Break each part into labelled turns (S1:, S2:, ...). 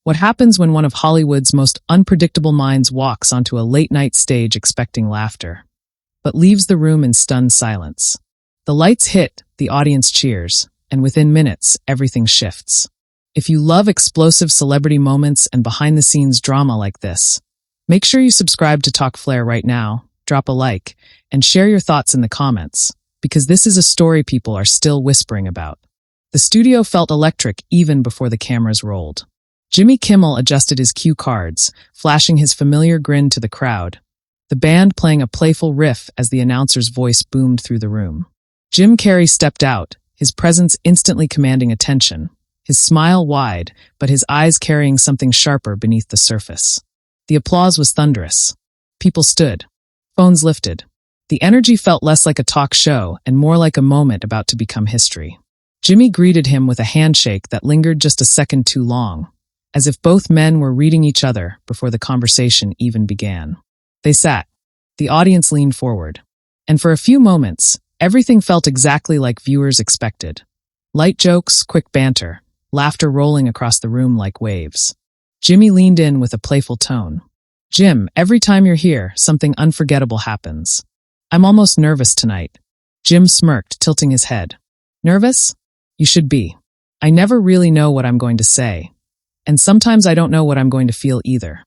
S1: What happens when one of Hollywood's most unpredictable minds walks onto a late-night stage expecting laughter, but leaves the room in stunned silence? The lights hit, the audience cheers, and within minutes, everything shifts. If you love explosive celebrity moments and behind-the-scenes drama like this, make sure you subscribe to Talk Flair right now, drop a like, and share your thoughts in the comments, because this is a story people are still whispering about. The studio felt electric even before the cameras rolled. Jimmy Kimmel adjusted his cue cards, flashing his familiar grin to the crowd, the band playing a playful riff as the announcer's voice boomed through the room. Jim Carrey stepped out, his presence instantly commanding attention, his smile wide, but his eyes carrying something sharper beneath the surface. The applause was thunderous. People stood. Phones lifted. The energy felt less like a talk show and more like a moment about to become history. Jimmy greeted him with a handshake that lingered just a second too long, as if both men were reading each other before the conversation even began. They sat. The audience leaned forward. And for a few moments, everything felt exactly like viewers expected. Light jokes, quick banter, laughter rolling across the room like waves. Jimmy leaned in with a playful tone. "Jim, every time you're here, something unforgettable happens. I'm almost nervous tonight." Jim smirked, tilting his head. "Nervous? You should be. I never really know what I'm going to say. And sometimes I don't know what I'm going to feel either."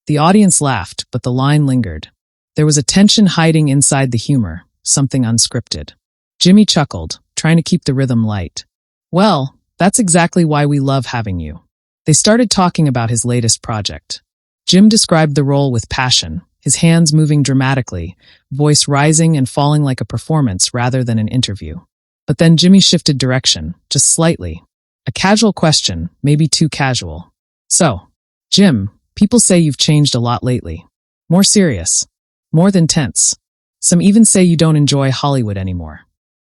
S1: The audience laughed, but the line lingered. There was a tension hiding inside the humor, something unscripted. Jimmy chuckled, trying to keep the rhythm light. "Well, that's exactly why we love having you." They started talking about his latest project. Jim described the role with passion, his hands moving dramatically, voice rising and falling like a performance rather than an interview. But then Jimmy shifted direction, just slightly. A casual question, maybe too casual. "So, Jim, people say you've changed a lot lately. More serious. More than tense. Some even say you don't enjoy Hollywood anymore."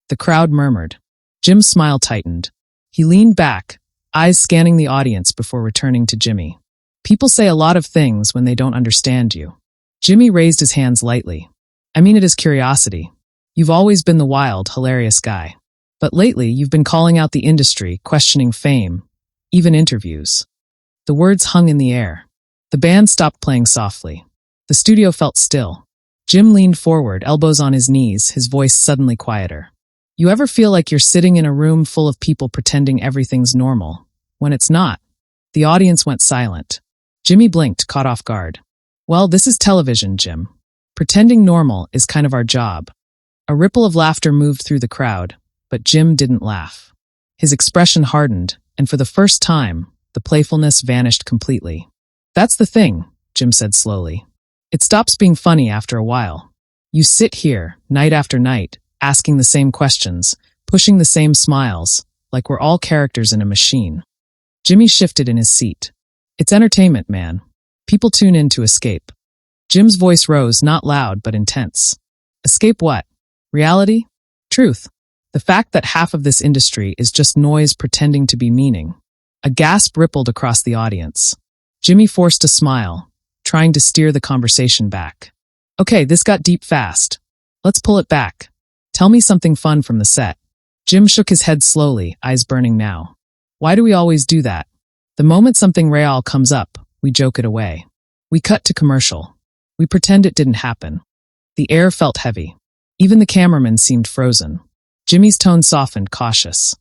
S1: The crowd murmured. Jim's smile tightened. He leaned back, eyes scanning the audience before returning to Jimmy. "People say a lot of things when they don't understand you." Jimmy raised his hands lightly. "I mean it as curiosity. You've always been the wild, hilarious guy. But lately, you've been calling out the industry, questioning fame, even interviews." The words hung in the air. The band stopped playing softly. The studio felt still. Jim leaned forward, elbows on his knees, his voice suddenly quieter. "You ever feel like you're sitting in a room full of people pretending everything's normal, when it's not?" The audience went silent. Jimmy blinked, caught off guard. "Well, this is television, Jim. Pretending normal is kind of our job." A ripple of laughter moved through the crowd, but Jim didn't laugh. His expression hardened, and for the first time, the playfulness vanished completely. "That's the thing," Jim said slowly. "It stops being funny after a while. You sit here, night after night, asking the same questions, pushing the same smiles, like we're all characters in a machine." Jimmy shifted in his seat. "It's entertainment, man. People tune in to escape." Jim's voice rose, not loud but intense. "Escape what? Reality? Truth? The fact that half of this industry is just noise pretending to be meaning." A gasp rippled across the audience. Jimmy forced a smile, trying to steer the conversation back. "Okay, this got deep fast. Let's pull it back. Tell me something fun from the set." Jim shook his head slowly, eyes burning now. "Why do we always do that? The moment something real comes up, we joke it away. We cut to commercial. We pretend it didn't happen." The air felt heavy. Even the cameraman seemed frozen. Jimmy's tone softened, cautious.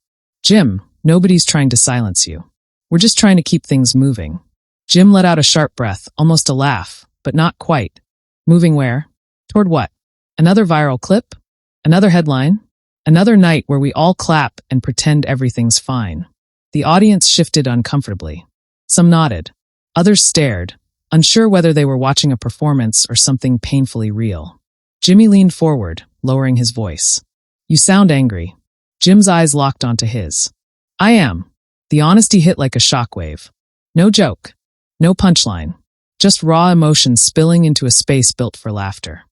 S1: "Jim, nobody's trying to silence you. We're just trying to keep things moving." Jim let out a sharp breath, almost a laugh, but not quite. "Moving where? Toward what? Another viral clip? Another headline? Another night where we all clap and pretend everything's fine." The audience shifted uncomfortably. Some nodded. Others stared, unsure whether they were watching a performance or something painfully real. Jimmy leaned forward, lowering his voice. "You sound angry." Jim's eyes locked onto his. "I am." The honesty hit like a shockwave. No joke. No punchline. Just raw emotion spilling into a space built for laughter.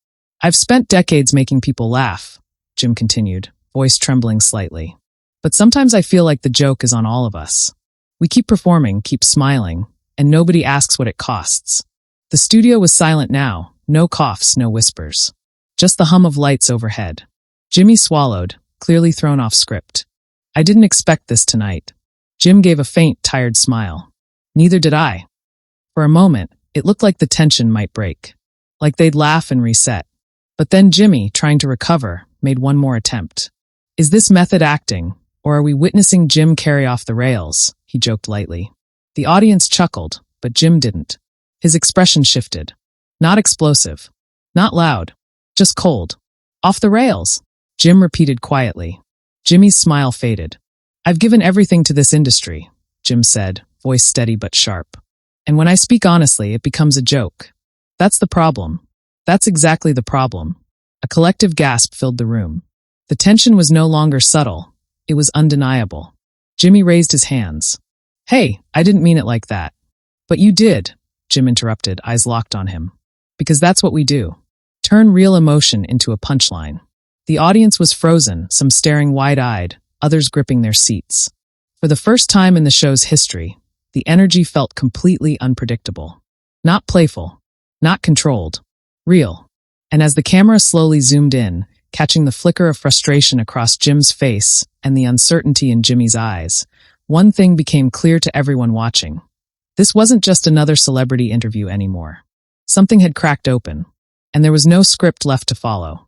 S1: "I've spent decades making people laugh," Jim continued, voice trembling slightly. "But sometimes I feel like the joke is on all of us. We keep performing, keep smiling, and nobody asks what it costs." The studio was silent now, no coughs, no whispers. Just the hum of lights overhead. Jimmy swallowed, clearly thrown off script. "I didn't expect this tonight." Jim gave a faint, tired smile. Neither did I. For a moment, it looked like the tension might break. Like they'd laugh and reset. But then Jimmy, trying to recover, made one more attempt. Is this method acting, or are we witnessing Jim carry off the rails? He joked lightly. The audience chuckled, but Jim didn't. His expression shifted. Not explosive. Not loud. Just cold. Off the rails, Jim repeated quietly. Jimmy's smile faded. I've given everything to this industry, Jim said, voice steady but sharp. And when I speak honestly, it becomes a joke. That's the problem. That's exactly the problem. A collective gasp filled the room. The tension was no longer subtle. It was undeniable. Jimmy raised his hands. Hey, I didn't mean it like that. But you did, Jim interrupted, eyes locked on him. Because that's what we do. Turn real emotion into a punchline. The audience was frozen, some staring wide-eyed, others gripping their seats. For the first time in the show's history, the energy felt completely unpredictable. Not playful. Not controlled. Real. And as the camera slowly zoomed in, catching the flicker of frustration across Jim's face and the uncertainty in Jimmy's eyes, one thing became clear to everyone watching. This wasn't just another celebrity interview anymore. Something had cracked open, and there was no script left to follow.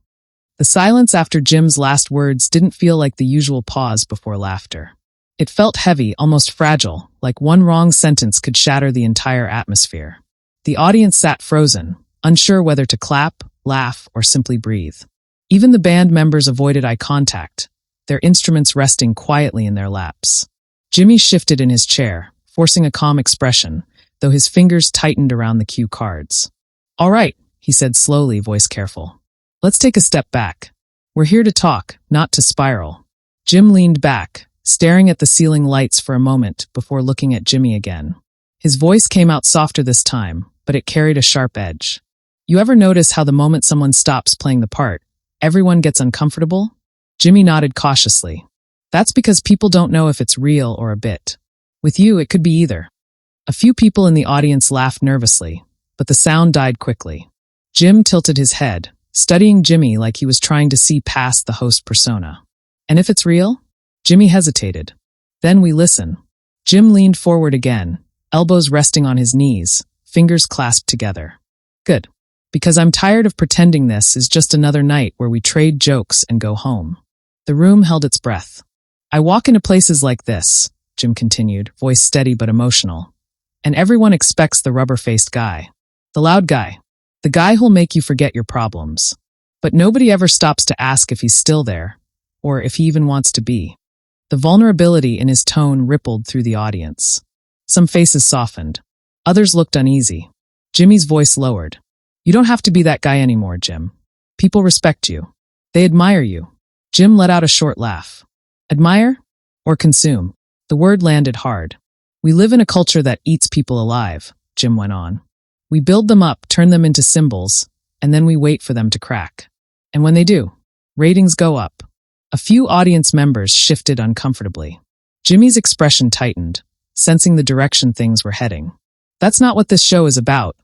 S1: The silence after Jim's last words didn't feel like the usual pause before laughter. It felt heavy, almost fragile, like one wrong sentence could shatter the entire atmosphere. The audience sat frozen, unsure whether to clap, laugh, or simply breathe. Even the band members avoided eye contact, their instruments resting quietly in their laps. Jimmy shifted in his chair, forcing a calm expression, though his fingers tightened around the cue cards. All right, he said slowly, voice careful. Let's take a step back. We're here to talk, not to spiral. Jim leaned back, staring at the ceiling lights for a moment before looking at Jimmy again. His voice came out softer this time, but it carried a sharp edge. You ever notice how the moment someone stops playing the part, everyone gets uncomfortable? Jimmy nodded cautiously. That's because people don't know if it's real or a bit. With you, it could be either. A few people in the audience laughed nervously, but the sound died quickly. Jim tilted his head, studying Jimmy like he was trying to see past the host persona. And if it's real? Jimmy hesitated. Then we listen. Jim leaned forward again, elbows resting on his knees, fingers clasped together. Good. Because I'm tired of pretending this is just another night where we trade jokes and go home. The room held its breath. I walk into places like this, Jim continued, voice steady but emotional. And everyone expects the rubber-faced guy. The loud guy. The guy who'll make you forget your problems. But nobody ever stops to ask if he's still there, or if he even wants to be. The vulnerability in his tone rippled through the audience. Some faces softened. Others looked uneasy. Jimmy's voice lowered. You don't have to be that guy anymore, Jim. People respect you. They admire you. Jim let out a short laugh. Admire? Or consume? The word landed hard. We live in a culture that eats people alive, Jim went on. We build them up, turn them into symbols, and then we wait for them to crack. And when they do, ratings go up. A few audience members shifted uncomfortably. Jimmy's expression tightened, sensing the direction things were heading. That's not what this show is about,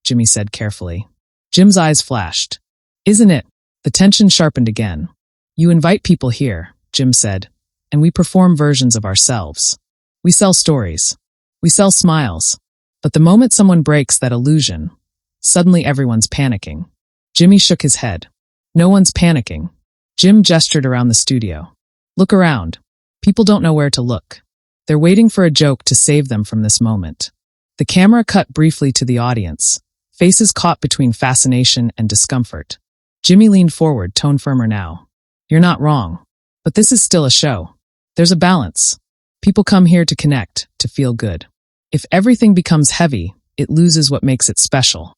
S1: Jimmy said carefully. Jim's eyes flashed. Isn't it? The tension sharpened again. You invite people here, Jim said, and we perform versions of ourselves. We sell stories. We sell smiles. But the moment someone breaks that illusion, suddenly everyone's panicking. Jimmy shook his head. No one's panicking. Jim gestured around the studio. Look around. People don't know where to look. They're waiting for a joke to save them from this moment. The camera cut briefly to the audience, faces caught between fascination and discomfort. Jimmy leaned forward, tone firmer now. You're not wrong. But this is still a show. There's a balance. People come here to connect, to feel good. If everything becomes heavy, it loses what makes it special.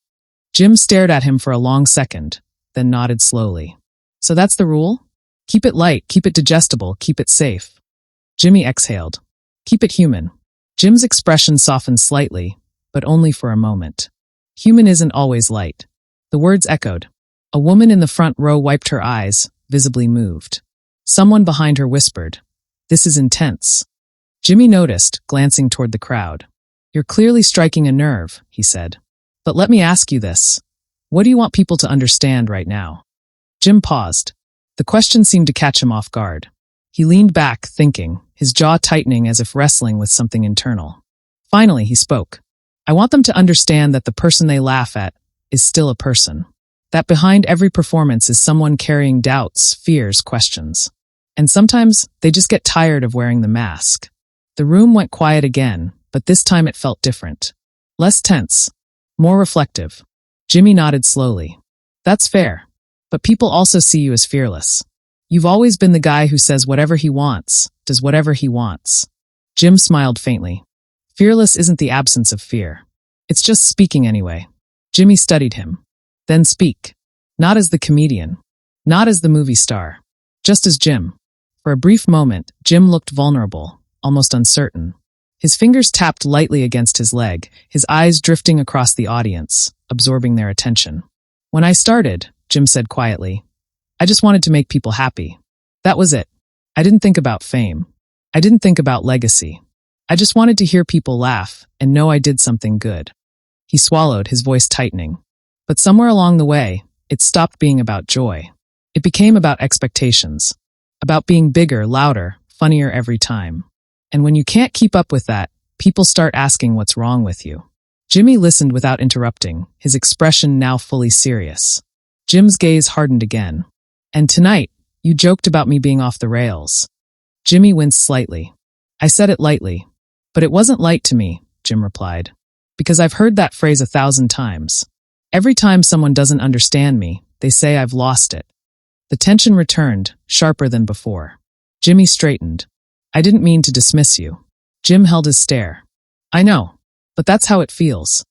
S1: Jim stared at him for a long second, then nodded slowly. So that's the rule? Keep it light, keep it digestible, keep it safe. Jimmy exhaled. Keep it human. Jim's expression softened slightly, but only for a moment. Human isn't always light. The words echoed. A woman in the front row wiped her eyes, visibly moved. Someone behind her whispered, "This is intense." Jimmy noticed, glancing toward the crowd. You're clearly striking a nerve, he said. But let me ask you this. What do you want people to understand right now? Jim paused. The question seemed to catch him off guard. He leaned back, thinking, his jaw tightening as if wrestling with something internal. Finally, he spoke. I want them to understand that the person they laugh at is still a person. That behind every performance is someone carrying doubts, fears, questions. And sometimes they just get tired of wearing the mask. The room went quiet again, but this time it felt different. Less tense. More reflective. Jimmy nodded slowly. That's fair. But people also see you as fearless. You've always been the guy who says whatever he wants, does whatever he wants. Jim smiled faintly. Fearless isn't the absence of fear. It's just speaking anyway. Jimmy studied him. Then speak. Not as the comedian. Not as the movie star. Just as Jim. For a brief moment, Jim looked vulnerable, almost uncertain. His fingers tapped lightly against his leg, his eyes drifting across the audience, absorbing their attention. When I started, Jim said quietly, I just wanted to make people happy. That was it. I didn't think about fame. I didn't think about legacy. I just wanted to hear people laugh and know I did something good. He swallowed, his voice tightening. But somewhere along the way, it stopped being about joy. It became about expectations. About being bigger, louder, funnier every time. And when you can't keep up with that, people start asking what's wrong with you. Jimmy listened without interrupting, his expression now fully serious. Jim's gaze hardened again. And tonight, you joked about me being off the rails. Jimmy winced slightly. I said it lightly. But it wasn't light to me, Jim replied. Because I've heard that phrase 1,000 times. Every time someone doesn't understand me, they say I've lost it. The tension returned, sharper than before. Jimmy straightened. I didn't mean to dismiss you. Jim held his stare. I know, but that's how it feels.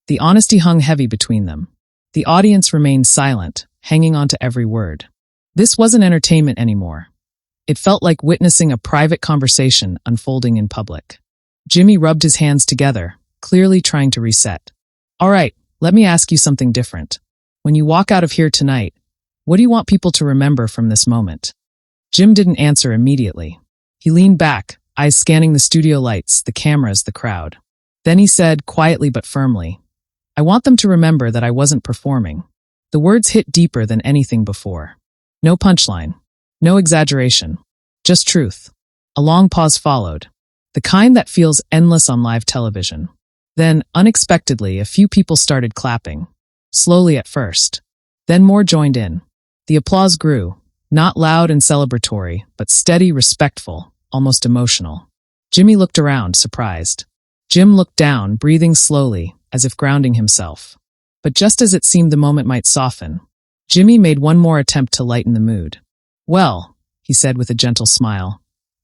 S1: The honesty hung heavy between them. The audience remained silent, hanging on to every word. This wasn't entertainment anymore. It felt like witnessing a private conversation unfolding in public. Jimmy rubbed his hands together, clearly trying to reset. All right, let me ask you something different. When you walk out of here tonight, what do you want people to remember from this moment? Jim didn't answer immediately. He leaned back, eyes scanning the studio lights, the cameras, the crowd. Then he said, quietly but firmly, I want them to remember that I wasn't performing. The words hit deeper than anything before. No punchline. No exaggeration. Just truth. A long pause followed. The kind that feels endless on live television. Then, unexpectedly, a few people started clapping. Slowly at first. Then more joined in. The applause grew, not loud and celebratory, but steady, respectful, almost emotional. Jimmy looked around, surprised. Jim looked down, breathing slowly, as if grounding himself. But just as it seemed the moment might soften, Jimmy made one more attempt to lighten the mood. Well, he said with a gentle smile,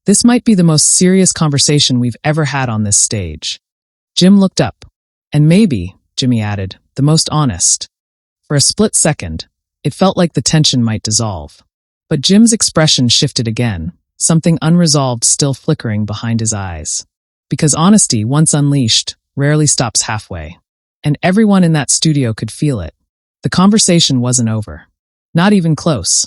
S1: this might be the most serious conversation we've ever had on this stage. Jim looked up. And maybe, Jimmy added, the most honest. For a split second, it felt like the tension might dissolve. But Jim's expression shifted again, something unresolved still flickering behind his eyes. Because honesty, once unleashed, rarely stops halfway. And everyone in that studio could feel it. The conversation wasn't over. Not even close.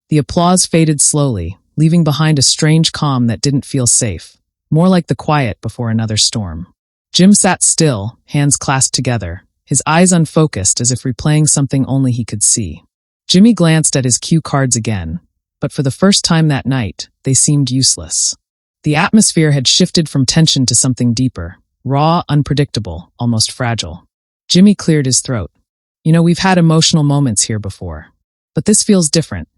S1: The applause faded slowly, leaving behind a strange calm that didn't feel safe, more like the quiet before another storm. Jim sat still, hands clasped together, his eyes unfocused as if replaying something only he could see. Jimmy glanced at his cue cards again, but for the first time that night, they seemed useless. The atmosphere had shifted from tension to something deeper, raw, unpredictable, almost fragile. Jimmy cleared his throat. You know, we've had emotional moments here before. But this feels different.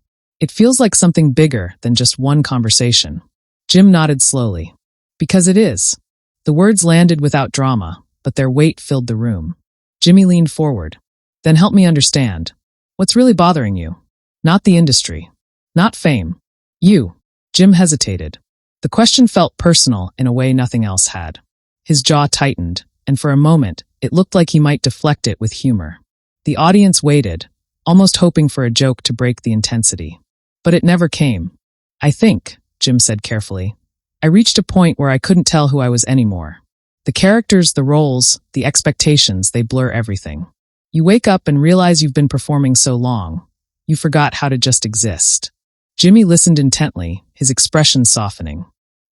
S1: It feels like something bigger than just one conversation. Jim nodded slowly. Because it is. The words landed without drama, but their weight filled the room. Jimmy leaned forward. Then help me understand. What's really bothering you? Not the industry. Not fame. You. Jim hesitated. The question felt personal in a way nothing else had. His jaw tightened, and for a moment, it looked like he might deflect it with humor. The audience waited, almost hoping for a joke to break the intensity. But it never came. I think, Jim said carefully, I reached a point where I couldn't tell who I was anymore. The characters, the roles, the expectations, they blur everything. You wake up and realize you've been performing so long. You forgot how to just exist. Jimmy listened intently, his expression softening.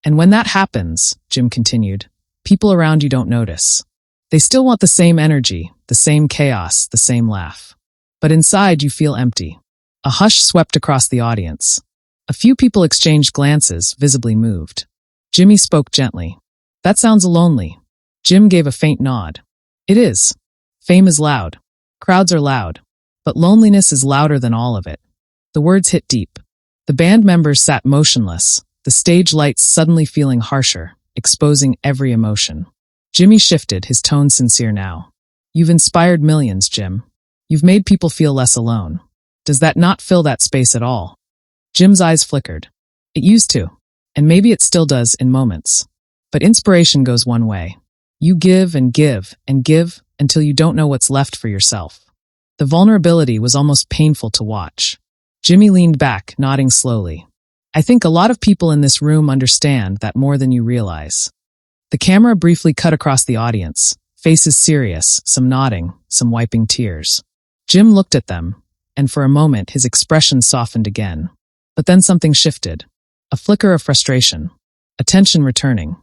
S1: And when that happens, Jim continued, people around you don't notice. They still want the same energy, the same chaos, the same laugh. But inside you feel empty. A hush swept across the audience. A few people exchanged glances, visibly moved. Jimmy spoke gently. That sounds lonely. Jim gave a faint nod. It is. Fame is loud. Crowds are loud. But loneliness is louder than all of it. The words hit deep. The band members sat motionless, the stage lights suddenly feeling harsher, exposing every emotion. Jimmy shifted, his tone sincere now. You've inspired millions, Jim. You've made people feel less alone. Does that not fill that space at all? Jim's eyes flickered. It used to, and maybe it still does in moments. But inspiration goes one way. You give and give and give until you don't know what's left for yourself. The vulnerability was almost painful to watch. Jimmy leaned back, nodding slowly. I think a lot of people in this room understand that more than you realize. The camera briefly cut across the audience, faces serious, some nodding, some wiping tears. Jim looked at them, and for a moment his expression softened again. But then something shifted. A flicker of frustration. Attention returning.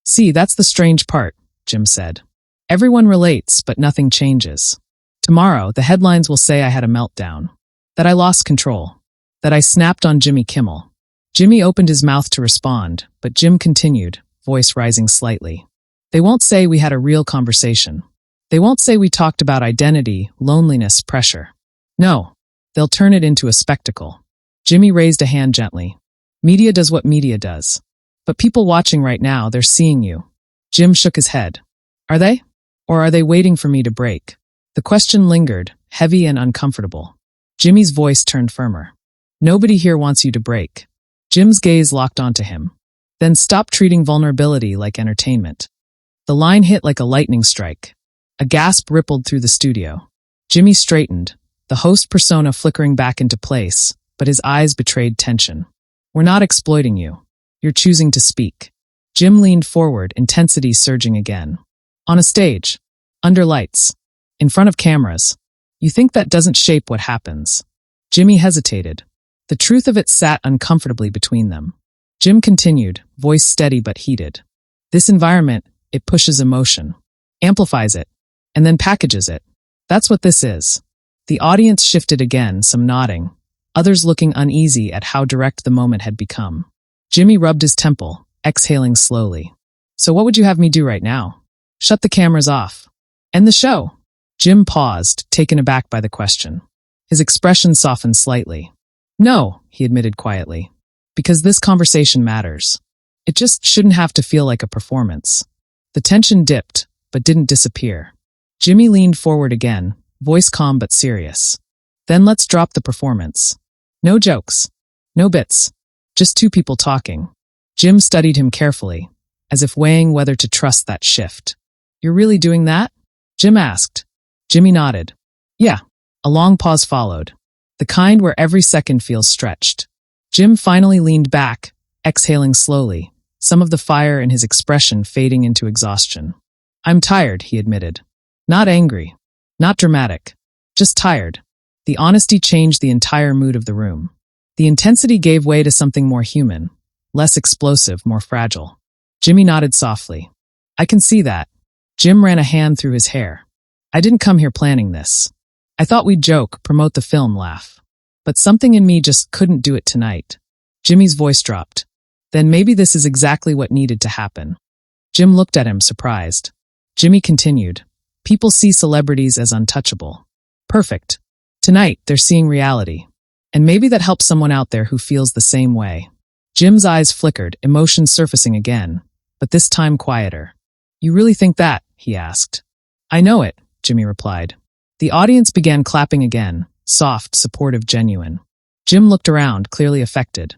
S1: See, that's the strange part, Jim said. Everyone relates, but nothing changes. Tomorrow, the headlines will say I had a meltdown. That I lost control. That I snapped on Jimmy Kimmel. Jimmy opened his mouth to respond, but Jim continued, voice rising slightly. They won't say we had a real conversation. They won't say we talked about identity, loneliness, pressure. No, they'll turn it into a spectacle. Jimmy raised a hand gently. Media does what media does. But people watching right now, they're seeing you. Jim shook his head. Are they? Or are they waiting for me to break? The question lingered, heavy and uncomfortable. Jimmy's voice turned firmer. Nobody here wants you to break. Jim's gaze locked onto him. Then stop treating vulnerability like entertainment. The line hit like a lightning strike. A gasp rippled through the studio. Jimmy straightened, the host persona flickering back into place, but his eyes betrayed tension. We're not exploiting you. You're choosing to speak. Jim leaned forward, intensity surging again. On a stage. Under lights. In front of cameras. You think that doesn't shape what happens. Jimmy hesitated. The truth of it sat uncomfortably between them. Jim continued, voice steady but heated. This environment, it pushes emotion. Amplifies it. And then packages it. That's what this is. The audience shifted again, some nodding. Others looking uneasy at how direct the moment had become. Jimmy rubbed his temple, exhaling slowly. So what would you have me do right now? Shut the cameras off. End the show. Jim paused, taken aback by the question. His expression softened slightly. No, he admitted quietly. Because this conversation matters. It just shouldn't have to feel like a performance. The tension dipped, but didn't disappear. Jimmy leaned forward again, voice calm but serious. Then let's drop the performance. No jokes. No bits. Just two people talking. Jim studied him carefully, as if weighing whether to trust that shift. You're really doing that? Jim asked. Jimmy nodded. Yeah. A long pause followed. The kind where every second feels stretched. Jim finally leaned back, exhaling slowly, some of the fire in his expression fading into exhaustion. I'm tired, he admitted. Not angry. Not dramatic. Just tired. The honesty changed the entire mood of the room. The intensity gave way to something more human, less explosive, more fragile. Jimmy nodded softly. I can see that. Jim ran a hand through his hair. I didn't come here planning this. I thought we'd joke, promote the film, laugh. But something in me just couldn't do it tonight. Jimmy's voice dropped. Then maybe this is exactly what needed to happen. Jim looked at him, surprised. Jimmy continued. People see celebrities as untouchable. Perfect. Tonight, they're seeing reality. And maybe that helps someone out there who feels the same way. Jim's eyes flickered, emotion surfacing again, but this time quieter. You really think that? He asked. I know it, Jimmy replied. The audience began clapping again, soft, supportive, genuine. Jim looked around, clearly affected.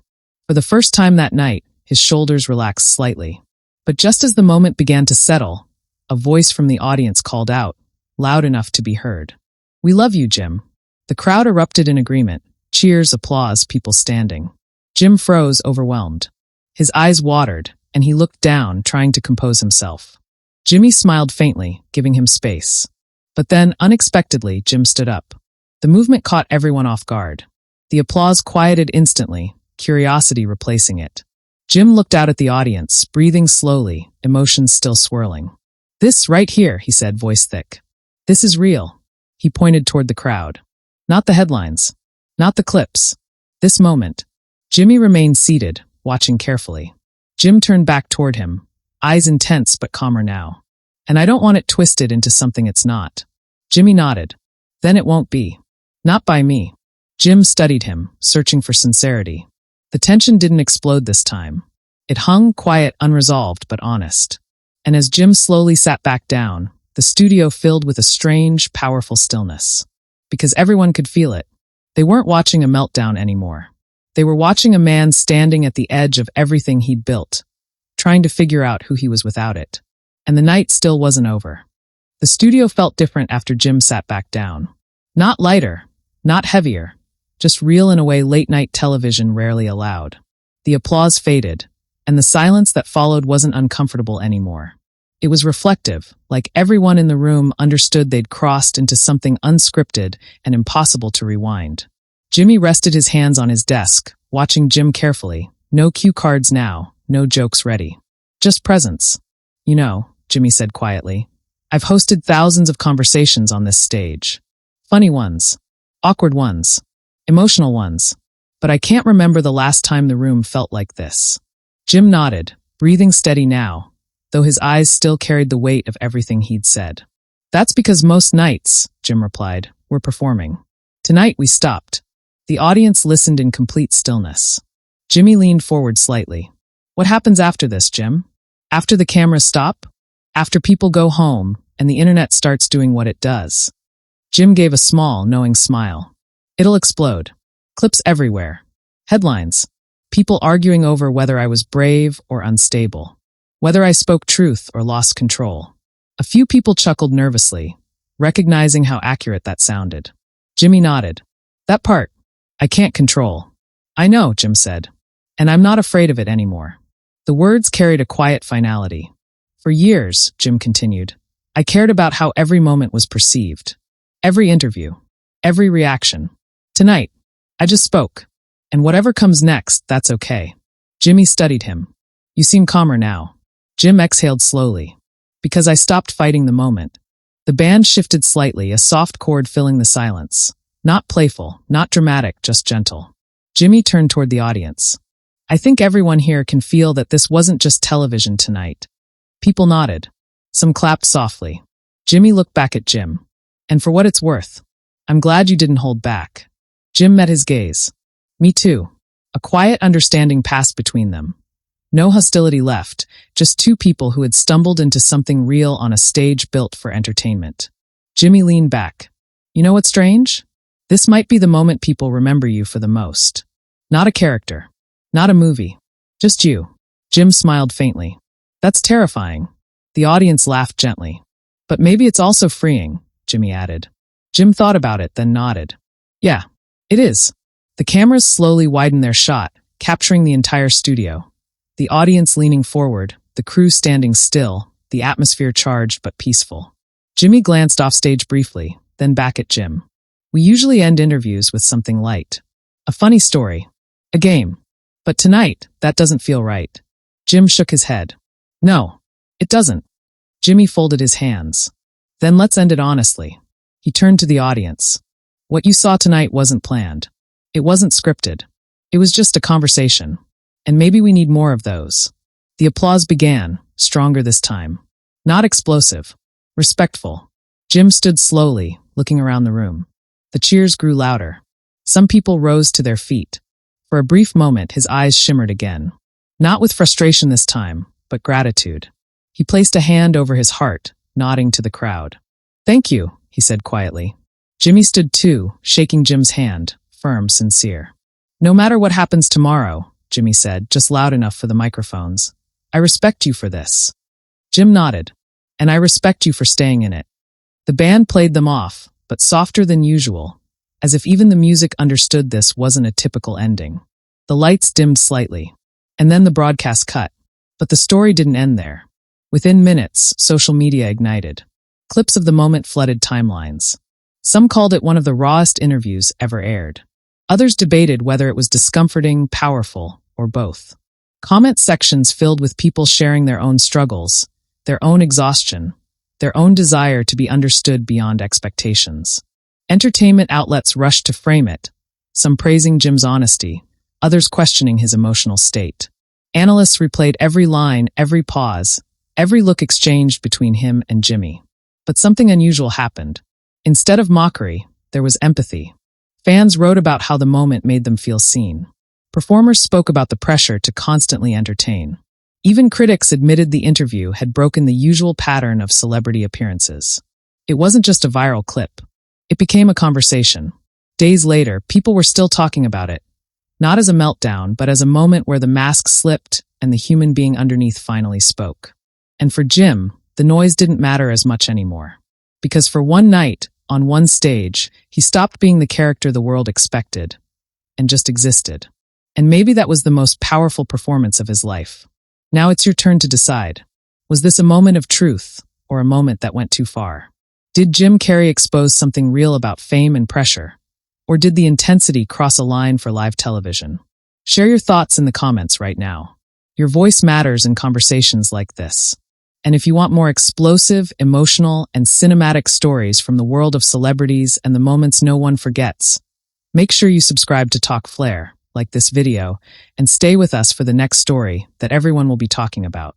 S1: For the first time that night, his shoulders relaxed slightly. But just as the moment began to settle, a voice from the audience called out, loud enough to be heard. We love you, Jim. The crowd erupted in agreement. Cheers, applause, people standing. Jim froze, overwhelmed. His eyes watered, and he looked down, trying to compose himself. Jimmy smiled faintly, giving him space. But then, unexpectedly, Jim stood up. The movement caught everyone off guard. The applause quieted instantly, curiosity replacing it. Jim looked out at the audience, breathing slowly, emotions still swirling. This right here, he said, voice thick. This is real. He pointed toward the crowd. Not the headlines. Not the clips. This moment. Jimmy remained seated, watching carefully. Jim turned back toward him, eyes intense but calmer now. And I don't want it twisted into something it's not. Jimmy nodded. Then it won't be. Not by me. Jim studied him, searching for sincerity. The tension didn't explode this time. It hung quiet, unresolved, but honest. And as Jim slowly sat back down, the studio filled with a strange, powerful stillness. Because everyone could feel it. They weren't watching a meltdown anymore. They were watching a man standing at the edge of everything he'd built, trying to figure out who he was without it. And the night still wasn't over. The studio felt different after Jim sat back down. Not lighter, not heavier, just real in a way late-night television rarely allowed. The applause faded, and the silence that followed wasn't uncomfortable anymore. It was reflective, like everyone in the room understood they'd crossed into something unscripted and impossible to rewind. Jimmy rested his hands on his desk, watching Jim carefully. No cue cards now, no jokes ready. Just presence. You know, Jimmy said quietly, I've hosted thousands of conversations on this stage. Funny ones, awkward ones, emotional ones, but I can't remember the last time the room felt like this. Jim nodded, breathing steady now, though his eyes still carried the weight of everything he'd said. That's because most nights, Jim replied, we're performing. Tonight we stopped. The audience listened in complete stillness. Jimmy leaned forward slightly. What happens after this, Jim? After the cameras stop? After people go home and the internet starts doing what it does? Jim gave a small, knowing smile. It'll explode. Clips everywhere. Headlines. People arguing over whether I was brave or unstable. Whether I spoke truth or lost control. A few people chuckled nervously, recognizing how accurate that sounded. Jimmy nodded. That part, I can't control. I know, Jim said. And I'm not afraid of it anymore. The words carried a quiet finality. For years, Jim continued, I cared about how every moment was perceived. Every interview. Every reaction. Tonight, I just spoke. And whatever comes next, that's okay. Jimmy studied him. You seem calmer now. Jim exhaled slowly. Because I stopped fighting the moment. The band shifted slightly, a soft chord filling the silence. Not playful, not dramatic, just gentle. Jimmy turned toward the audience. I think everyone here can feel that this wasn't just television tonight. People nodded. Some clapped softly. Jimmy looked back at Jim. And for what it's worth, I'm glad you didn't hold back. Jim met his gaze. Me too. A quiet understanding passed between them. No hostility left, just two people who had stumbled into something real on a stage built for entertainment. Jimmy leaned back. You know what's strange? This might be the moment people remember you for the most. Not a character. Not a movie. Just you. Jim smiled faintly. That's terrifying. The audience laughed gently. But maybe it's also freeing, Jimmy added. Jim thought about it, then nodded. Yeah, it is. The cameras slowly widened their shot, capturing the entire studio. The audience leaning forward, the crew standing still, the atmosphere charged but peaceful. Jimmy glanced offstage briefly, then back at Jim. We usually end interviews with something light. A funny story. A game. But tonight, that doesn't feel right. Jim shook his head. No, it doesn't. Jimmy folded his hands. Then let's end it honestly. He turned to the audience. What you saw tonight wasn't planned. It wasn't scripted. It was just a conversation. And maybe we need more of those. The applause began, stronger this time. Not explosive. Respectful. Jim stood slowly, looking around the room. The cheers grew louder. Some people rose to their feet. For a brief moment, his eyes shimmered again. Not with frustration this time, but gratitude. He placed a hand over his heart, nodding to the crowd. Thank you, he said quietly. Jimmy stood too, shaking Jim's hand, firm, sincere. No matter what happens tomorrow, Jimmy said, just loud enough for the microphones. I respect you for this. Jim nodded. And I respect you for staying in it. The band played them off, but softer than usual, as if even the music understood this wasn't a typical ending. The lights dimmed slightly, and then the broadcast cut. But the story didn't end there. Within minutes, social media ignited. Clips of the moment flooded timelines. Some called it one of the rawest interviews ever aired. Others debated whether it was discomforting, powerful, or both. Comment sections filled with people sharing their own struggles, their own exhaustion, their own desire to be understood beyond expectations. Entertainment outlets rushed to frame it, some praising Jim's honesty, others questioning his emotional state. Analysts replayed every line, every pause, every look exchanged between him and Jimmy. But something unusual happened. Instead of mockery, there was empathy. Fans wrote about how the moment made them feel seen. Performers spoke about the pressure to constantly entertain. Even critics admitted the interview had broken the usual pattern of celebrity appearances. It wasn't just a viral clip. It became a conversation. Days later, people were still talking about it, not as a meltdown, but as a moment where the mask slipped and the human being underneath finally spoke. And for Jim, the noise didn't matter as much anymore. Because for one night, on one stage, he stopped being the character the world expected and just existed. And maybe that was the most powerful performance of his life. Now it's your turn to decide. Was this a moment of truth or a moment that went too far? Did Jim Carrey expose something real about fame and pressure? Or did the intensity cross a line for live television? Share your thoughts in the comments right now. Your voice matters in conversations like this. And if you want more explosive, emotional, and cinematic stories from the world of celebrities and the moments no one forgets, make sure you subscribe to Talk Flair, like this video, and stay with us for the next story that everyone will be talking about.